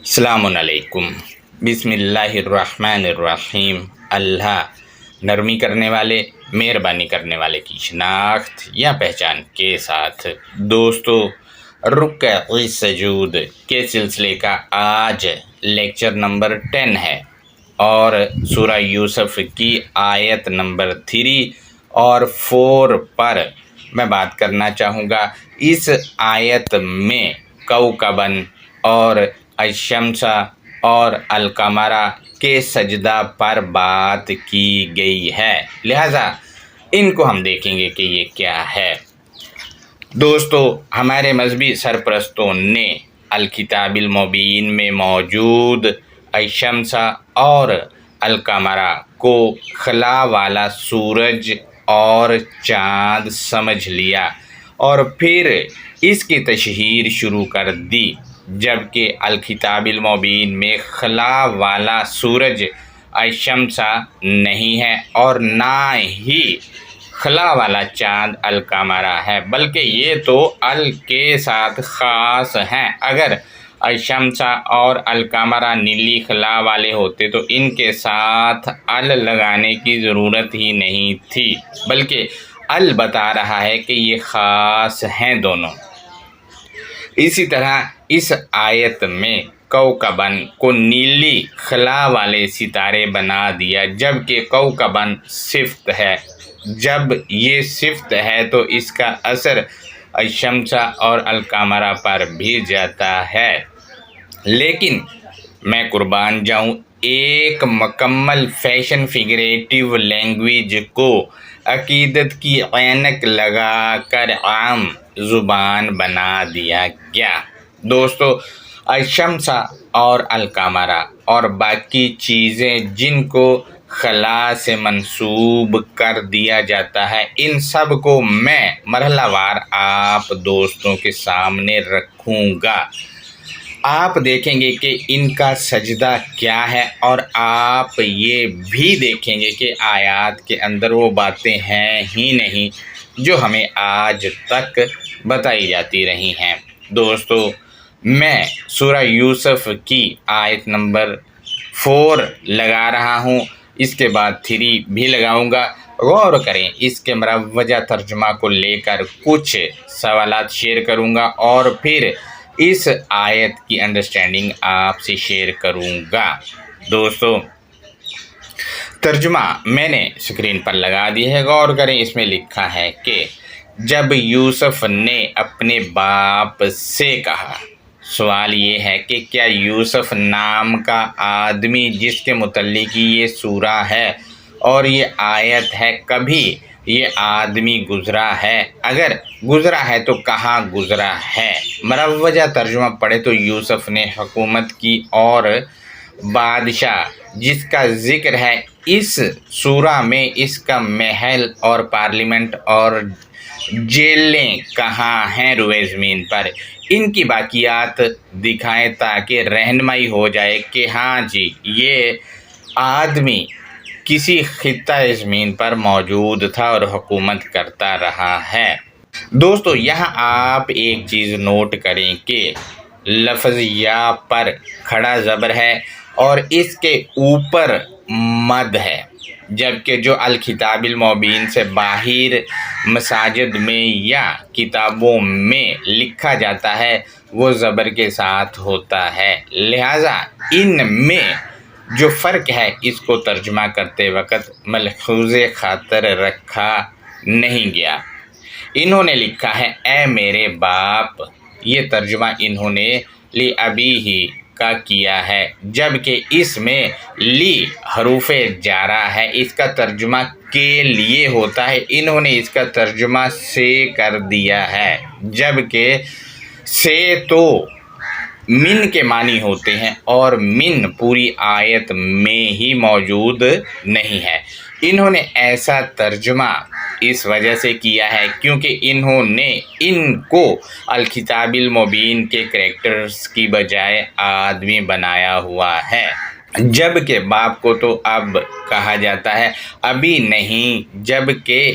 السلام علیکم۔ بسم اللہ الرحمن الرحیم۔ اللہ نرمی کرنے والے، مہربانی کرنے والے کی شناخت یا پہچان کے ساتھ دوستو، رکع سجود کے سلسلے کا آج لیکچر نمبر 10 ہے اور سورہ یوسف کی آیت نمبر 3 اور 4 پر میں بات کرنا چاہوں گا۔ اس آیت میں کوکبن اور الشمس اور القمر کے سجدہ پر بات کی گئی ہے، لہذا ان کو ہم دیکھیں گے کہ یہ کیا ہے۔ دوستو، ہمارے مذہبی سرپرستوں نے الکتاب المبین میں موجود الشمس اور القمر کو خلا والا سورج اور چاند سمجھ لیا اور پھر اس کی تشہیر شروع کر دی، جبکہ الکتاب المبین میں خلا والا سورج الشمس نہیں ہے اور نہ ہی خلا والا چاند القمر ہے، بلکہ یہ تو ال کے ساتھ خاص ہیں۔ اگر الشمس اور القمر نیلی خلا والے ہوتے تو ان کے ساتھ ال لگانے کی ضرورت ہی نہیں تھی، بلکہ ال بتا رہا ہے کہ یہ خاص ہیں دونوں۔ اسی طرح اس آیت میں کوکبن کو نیلی خلا والے ستارے بنا دیا، جبکہ کوکبن صفت ہے۔ جب یہ صفت ہے تو اس کا اثر الشمس اور القمر پر بھی جاتا ہے، لیکن میں قربان جاؤں، ایک مکمل فیشن فگریٹو لینگویج کو عقیدت کی عینک لگا کر عام زبان بنا دیا گیا۔ دوستو، الشمس اور القمر اور باقی چیزیں جن کو خلا سے منسوب کر دیا جاتا ہے، ان سب کو میں مرحلہ وار آپ دوستوں کے سامنے رکھوں گا۔ آپ دیکھیں گے کہ ان کا سجدہ کیا ہے اور آپ یہ بھی دیکھیں گے کہ آیات کے اندر وہ باتیں ہیں ہی نہیں جو ہمیں آج تک بتائی جاتی رہی ہیں۔ دوستو، میں سورہ یوسف کی آیت نمبر 4 لگا رہا ہوں، اس کے بعد 3 بھی لگاؤں گا۔ غور کریں، اس کے مروجہ ترجمہ کو لے کر کچھ سوالات شیئر کروں گا اور پھر اس آیت کی انڈرسٹینڈنگ آپ سے شیئر کروں گا۔ دوستو، ترجمہ میں نے اسکرین پر لگا دی ہے، غور کریں۔ اس میں لکھا ہے کہ جب یوسف نے اپنے باپ سے کہا، سوال یہ ہے کہ کیا یوسف نام کا آدمی جس کے متعلق یہ سورہ ہے اور یہ آیت ہے، کبھی یہ آدمی گزرا ہے؟ اگر گزرا ہے تو کہاں گزرا ہے؟ مروجہ ترجمہ پڑھے تو یوسف نے حکومت کی اور بادشاہ جس کا ذکر ہے اس سورہ میں، اس کا محل اور پارلیمنٹ اور جیلیں کہاں ہیں روئے زمین پر، ان کی باقیات دکھائیں تاکہ رہنمائی ہو جائے کہ ہاں جی، یہ آدمی کسی خطہ زمین پر موجود تھا اور حکومت کرتا رہا ہے۔ دوستو، یہاں آپ ایک چیز نوٹ کریں کہ لفظ یا پر کھڑا زبر ہے اور اس کے اوپر مد ہے، جبکہ جو الکتاب المبین سے باہر مساجد میں یا کتابوں میں لکھا جاتا ہے وہ زبر کے ساتھ ہوتا ہے، لہٰذا ان میں جو فرق ہے اس کو ترجمہ کرتے وقت ملحوظ خاطر رکھا نہیں گیا۔ انہوں نے لکھا ہے اے میرے باپ، یہ ترجمہ انہوں نے لی ابی ہی کا کیا ہے، جبکہ اس میں لی حروف جارہ ہے، اس کا ترجمہ کے لیے ہوتا ہے، انہوں نے اس کا ترجمہ سے کر دیا ہے، جبکہ سے تو من کے معنی ہوتے ہیں اور من پوری آیت میں ہی موجود نہیں ہے۔ انہوں نے ایسا ترجمہ اس وجہ سے کیا ہے کیونکہ انہوں نے ان کو الکتاب المبین کے کریکٹرز کی بجائے آدمی بنایا ہوا ہے، جبکہ باپ کو تو اب کہا جاتا ہے ابھی نہیں، جبکہ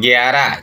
11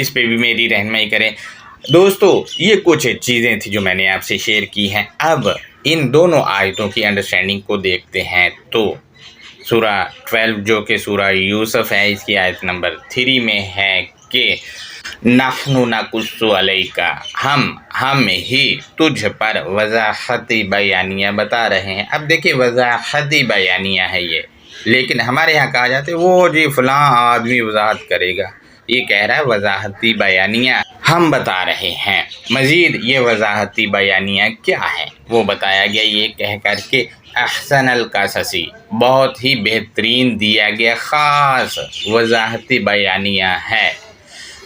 اس پہ بھی میری رہنمائی کریں۔ دوستو یہ کچھ چیزیں تھیں جو میں نے آپ سے شیئر کی ہیں۔ اب ان دونوں آیتوں کی انڈرسٹینڈنگ کو دیکھتے ہیں تو سورہ 12 جو کہ سورہ یوسف ہے، اس کی آیت نمبر 3 میں ہے کہ نحن نقص علیک، ہم ہی تجھ پر وضاحتی بیانیہ بتا رہے ہیں۔ اب دیکھیں وضاحتی بیانیہ ہے یہ، لیکن ہمارے یہاں کہا جاتا ہے وہ جی فلاں آدمی وضاحت کرے گا، یہ کہہ رہا ہے وضاحتی بیانیہ ہم بتا رہے ہیں۔ مزید یہ وضاحتی بیانیہ کیا ہے وہ بتایا گیا یہ کہہ کر کے احسن القصصی، بہت ہی بہترین دیا گیا خاص وضاحتی بیانیہ ہے۔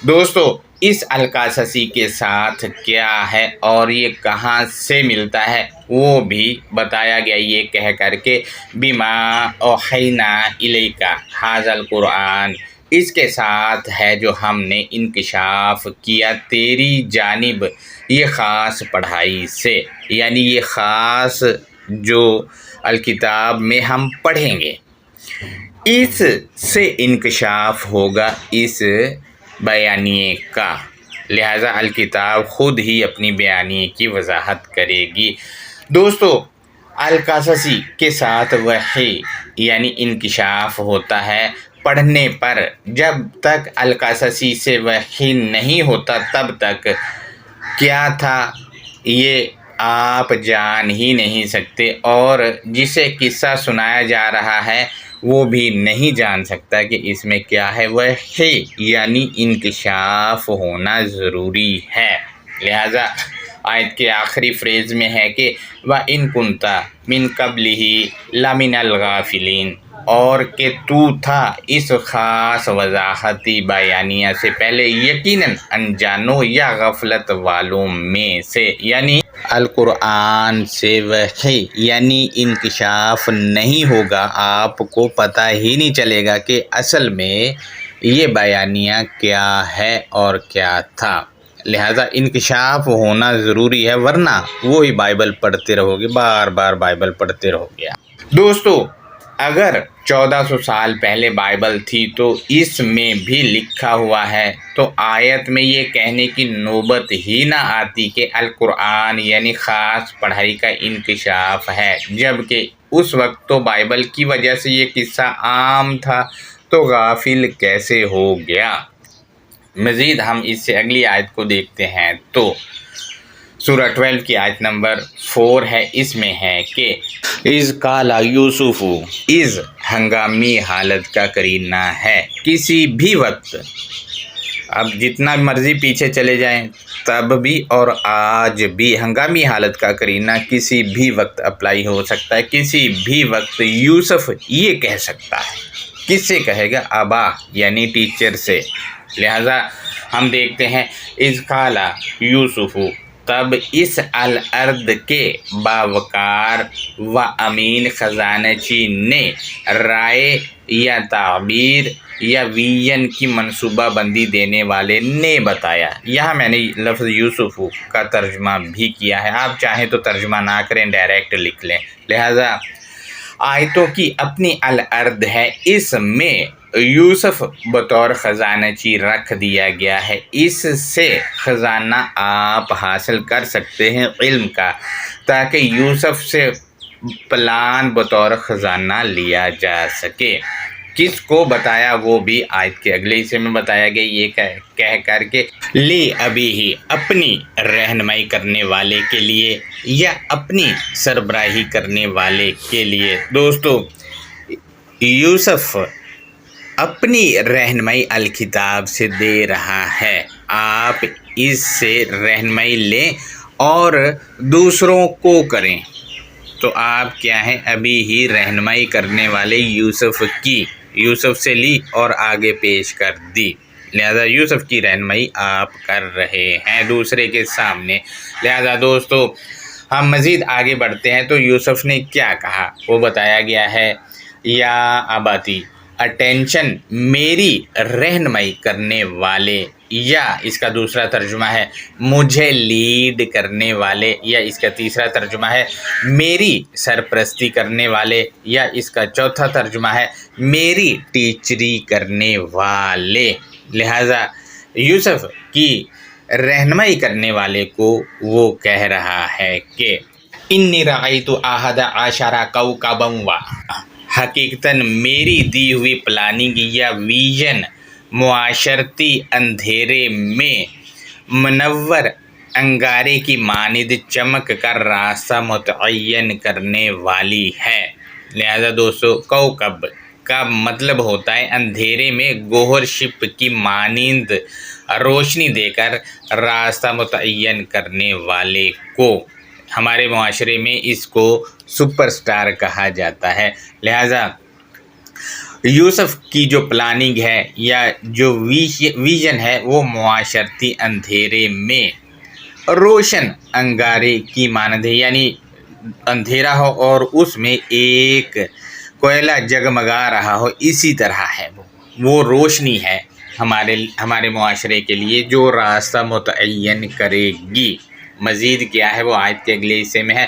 دوستو اس القصصی کے ساتھ کیا ہے اور یہ کہاں سے ملتا ہے وہ بھی بتایا گیا یہ کہہ کر کے بما اوحینا الیک ھذا القرآن، اس کے ساتھ ہے جو ہم نے انکشاف کیا تیری جانب یہ خاص پڑھائی سے، یعنی یہ خاص جو الکتاب میں ہم پڑھیں گے اس سے انکشاف ہوگا اس بیانیے کا، لہذا الکتاب خود ہی اپنی بیانیے کی وضاحت کرے گی۔ دوستو القصصی کے ساتھ وحی یعنی انکشاف ہوتا ہے پڑھنے پر، جب تک القصصی سے وحی نہیں ہوتا تب تک کیا تھا یہ آپ جان ہی نہیں سکتے، اور جسے قصہ سنایا جا رہا ہے وہ بھی نہیں جان سکتا کہ اس میں کیا ہے، وحی یعنی انکشاف ہونا ضروری ہے۔ لہذا آیت کے آخری فریز میں ہے کہ وَإِن كُنْتَ مِن قَبْلِهِ لَمِنَ الْغَافِلِينَ، اور کہ تو تھا اس خاص وضاحتی بیانیہ سے پہلے یقیناً انجانوں یا غفلت والوں میں سے، یعنی القرآن سے وحی یعنی انکشاف نہیں ہوگا، آپ کو پتہ ہی نہیں چلے گا کہ اصل میں یہ بیانیہ کیا ہے اور کیا تھا۔ لہذا انکشاف ہونا ضروری ہے، ورنہ وہی بائبل پڑھتے رہو گے، بار بار بائبل پڑھتے رہو گے۔ دوستو اگر 1400 سال پہلے بائبل تھی تو اس میں بھی لکھا ہوا ہے تو آیت میں یہ کہنے کی نوبت ہی نہ آتی کہ القرآن یعنی خاص پڑھائی کا انکشاف ہے، جبکہ اس وقت تو بائبل کی وجہ سے یہ قصہ عام تھا، تو غافل کیسے ہو گیا؟ مزید ہم اس سے اگلی آیت کو دیکھتے ہیں تو سورہ 12 کی آیت نمبر 4 ہے، اس میں ہے کہ اذ قال یوسف، اذ ہنگامی حالت کا قرینہ ہے، کسی بھی وقت، اب جتنا مرضی پیچھے چلے جائیں تب بھی اور آج بھی ہنگامی حالت کا قرینہ کسی بھی وقت اپلائی ہو سکتا ہے، کسی بھی وقت یوسف یہ کہہ سکتا ہے۔ کس سے کہے گا؟ ابا یعنی ٹیچر سے۔ لہذا ہم دیکھتے ہیں اذ قال یوسف، تب اس الارض کے باوقار و امین خزانچی نے رائے یا تعبیر یا ویژن کی منصوبہ بندی دینے والے نے بتایا۔ یہاں میں نے لفظ یوسف کا ترجمہ بھی کیا ہے، آپ چاہیں تو ترجمہ نہ کریں، ڈائریکٹ لکھ لیں۔ لہذا آیتوں کی اپنی الارض ہے، اس میں یوسف بطور خزانچی رکھ دیا گیا ہے، اس سے خزانہ آپ حاصل کر سکتے ہیں علم کا، تاکہ یوسف سے پلان بطور خزانہ لیا جا سکے۔ کس کو بتایا وہ بھی آیت کے اگلے حصے میں بتایا گیا یہ کہہ کر کے لی ابھی ہی، اپنی رہنمائی کرنے والے کے لیے یا اپنی سربراہی کرنے والے کے لیے۔ دوستو یوسف اپنی رہنمائی الکتاب سے دے رہا ہے، آپ اس سے رہنمائی لیں اور دوسروں کو کریں، تو آپ کیا ہیں؟ ابھی ہی رہنمائی کرنے والے یوسف سے لی اور آگے پیش کر دی، لہذا یوسف کی رہنمائی آپ کر رہے ہیں دوسرے کے سامنے۔ لہذا دوستو ہم مزید آگے بڑھتے ہیں تو یوسف نے کیا کہا وہ بتایا گیا ہے، یا اباتی اٹینشن، میری رہنمائی کرنے والے، یا اس کا دوسرا ترجمہ ہے مجھے لیڈ کرنے والے، یا اس کا تیسرا ترجمہ ہے میری سرپرستی کرنے والے، یا اس کا چوتھا ترجمہ ہے میری ٹیچری کرنے والے۔ لہٰذا یوسف کی رہنمائی کرنے والے کو وہ کہہ رہا ہے کہ انی رأیت احد عشر کوکبا حقیقتاً میری دی ہوئی پلاننگ یا ویژن معاشرتی اندھیرے میں منور انگارے کی مانند چمک کر راستہ متعین کرنے والی ہے۔ لہذا دوستو کوکب کا مطلب ہوتا ہے اندھیرے میں گوہر شپ کی مانند روشنی دے کر راستہ متعین کرنے والے کو۔ ہمارے معاشرے میں اس کو سپر سٹار کہا جاتا ہے۔ لہذا یوسف کی جو پلاننگ ہے یا جو ویژن ہے وہ معاشرتی اندھیرے میں روشن انگارے کی مانند ہے، یعنی اندھیرا ہو اور اس میں ایک کوئلہ جگمگا رہا ہو، اسی طرح ہے وہ روشنی ہے ہمارے معاشرے کے لیے جو راستہ متعین کرے گی۔ مزید کیا ہے وہ آیت کے اگلے حصے میں ہے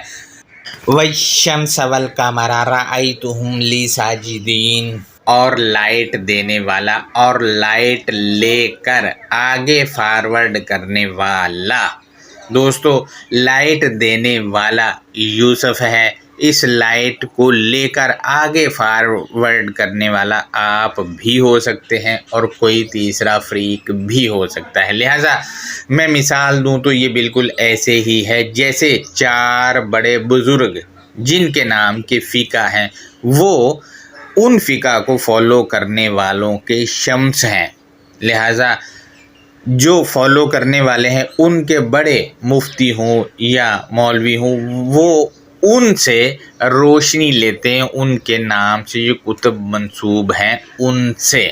وَالشَّمْسَ وَالْقَمَرَ رَأَيْتُهُمْ لِي سَاجِدِينَ، اور لائٹ دینے والا اور لائٹ لے کر آگے فارورڈ کرنے والا۔ دوستو لائٹ دینے والا یوسف ہے، اس لائٹ کو لے کر آگے فارورڈ کرنے والا آپ بھی ہو سکتے ہیں اور کوئی تیسرا فریق بھی ہو سکتا ہے۔ لہٰذا میں مثال دوں تو یہ بالکل ایسے ہی ہے جیسے چار بڑے بزرگ جن کے نام کے فقہ ہیں وہ ان فقہ کو فالو کرنے والوں کے شمس ہیں۔ لہٰذا جو فالو کرنے والے ہیں ان کے بڑے مفتی ہوں یا مولوی ہوں وہ ان سے روشنی لیتے ہیں، ان کے نام سے جو کتب منسوب ہیں ان سے۔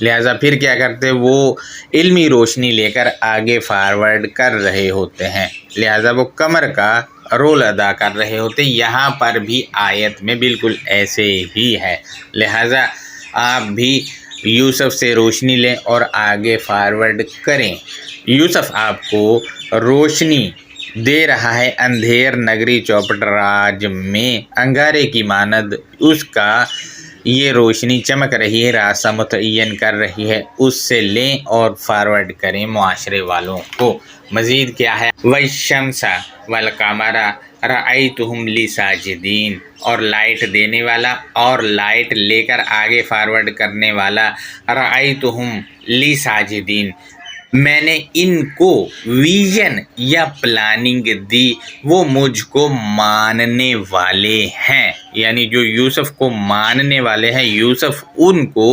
لہٰذا پھر کیا کرتے وہ علمی روشنی لے کر آگے فارورڈ کر رہے ہوتے ہیں، لہٰذا وہ قمر کا رول ادا کر رہے ہوتے۔ یہاں پر بھی آیت میں بالکل ایسے ہی ہے، لہٰذا آپ بھی یوسف سے روشنی لیں اور آگے فارورڈ کریں۔ یوسف آپ کو روشنی دے رہا ہے اندھیر نگری چوپٹ راج میں انگارے کی مانند، اس کا یہ روشنی چمک رہی ہے، راستہ متعین کر رہی ہے، اس سے لیں اور فارورڈ کریں معاشرے والوں کو۔ مزید کیا ہے وَالشَّمْسَ وَالْقَمَرَ رَأَيْتُهُمْ لِي سَاجِدِينَ، اور لائٹ دینے والا اور لائٹ لے کر آگے فارورڈ کرنے والا رَأَيْتُهُمْ لِي سَاجِدِينَ، میں نے ان کو ویژن یا پلاننگ دی، وہ مجھ کو ماننے والے ہیں، یعنی جو یوسف کو ماننے والے ہیں یوسف ان کو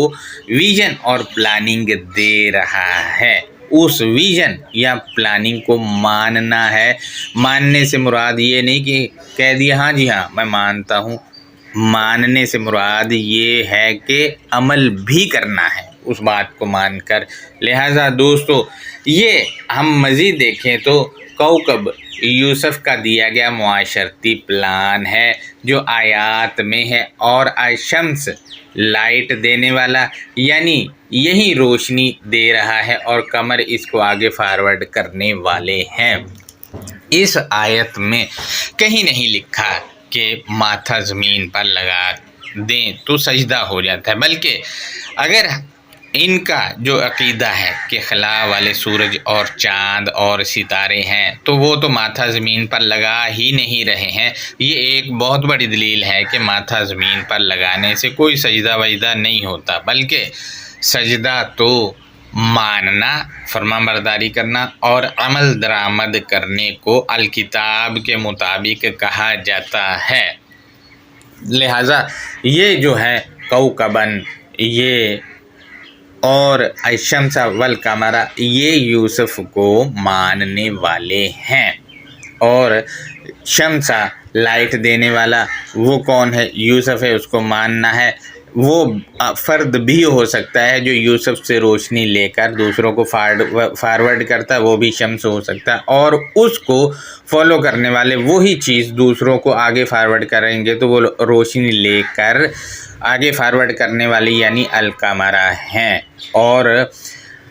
ویژن اور پلاننگ دے رہا ہے۔ اس ویژن یا پلاننگ کو ماننا ہے، ماننے سے مراد یہ نہیں کہ کہہ دیا ہاں جی ہاں میں مانتا ہوں، ماننے سے مراد یہ ہے کہ عمل بھی کرنا ہے اس بات کو مان کر۔ لہٰذا دوستو یہ ہم مزید دیکھیں تو کوکب یوسف کا دیا گیا معاشرتی پلان ہے جو آیات میں ہے، اور الشمس لائٹ دینے والا یعنی یہی روشنی دے رہا ہے، اور قمر اس کو آگے فارورڈ کرنے والے ہیں۔ اس آیت میں کہیں نہیں لکھا کہ ماتھا زمین پر لگا دیں تو سجدہ ہو جاتا ہے، بلکہ اگر ان کا جو عقیدہ ہے کہ خلا والے سورج اور چاند اور ستارے ہیں تو وہ تو ماتھا زمین پر لگا ہی نہیں رہے ہیں۔ یہ ایک بہت بڑی دلیل ہے کہ ماتھا زمین پر لگانے سے کوئی سجدہ وجدہ نہیں ہوتا، بلکہ سجدہ تو ماننا، فرما برداری کرنا اور عمل درآمد کرنے کو الکتاب کے مطابق کہا جاتا ہے۔ لہٰذا یہ جو ہے کوکبن یہ اور الشمس والقمر یہ یوسف کو ماننے والے ہیں، اور شمس لائٹ دینے والا وہ کون ہے؟ یوسف ہے، اس کو ماننا ہے۔ وہ فرد بھی ہو سکتا ہے جو یوسف سے روشنی لے کر دوسروں کو فارورڈ کرتا ہے، وہ بھی شمس ہو سکتا ہے، اور اس کو فالو کرنے والے وہی چیز دوسروں کو آگے فارورڈ کریں گے تو وہ روشنی لے کر آگے فارورڈ کرنے والی یعنی القمرہ ہیں، اور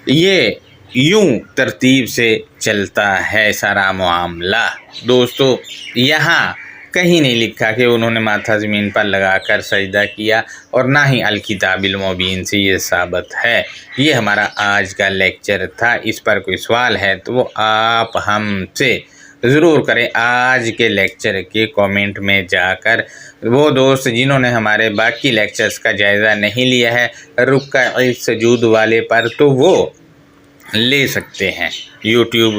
یہ یوں ترتیب سے چلتا ہے سارا معاملہ۔ دوستو یہاں کہیں نہیں لکھا کہ انہوں نے ماتھا زمین پر لگا کر سجدہ کیا، اور نہ ہی الکتاب المبین سے یہ ثابت ہے۔ یہ ہمارا آج کا لیکچر تھا۔ اس پر کوئی سوال ہے تو وہ آپ ہم سے ضرور کریں آج کے لیکچر کے کومنٹ میں جا کر۔ وہ دوست جنہوں نے ہمارے باقی لیکچرز کا جائزہ نہیں لیا ہے رکوع سجود والے پر، تو وہ لے سکتے ہیں۔ یوٹیوب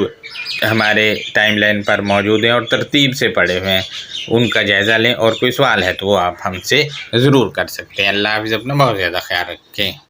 ہمارے ٹائم لائن پر موجود ہیں اور ترتیب سے پڑے ہوئے ہیں، ان کا جائزہ لیں، اور کوئی سوال ہے تو وہ آپ ہم سے ضرور کر سکتے ہیں۔ اللہ حافظ، اپنا بہت زیادہ خیال رکھیں۔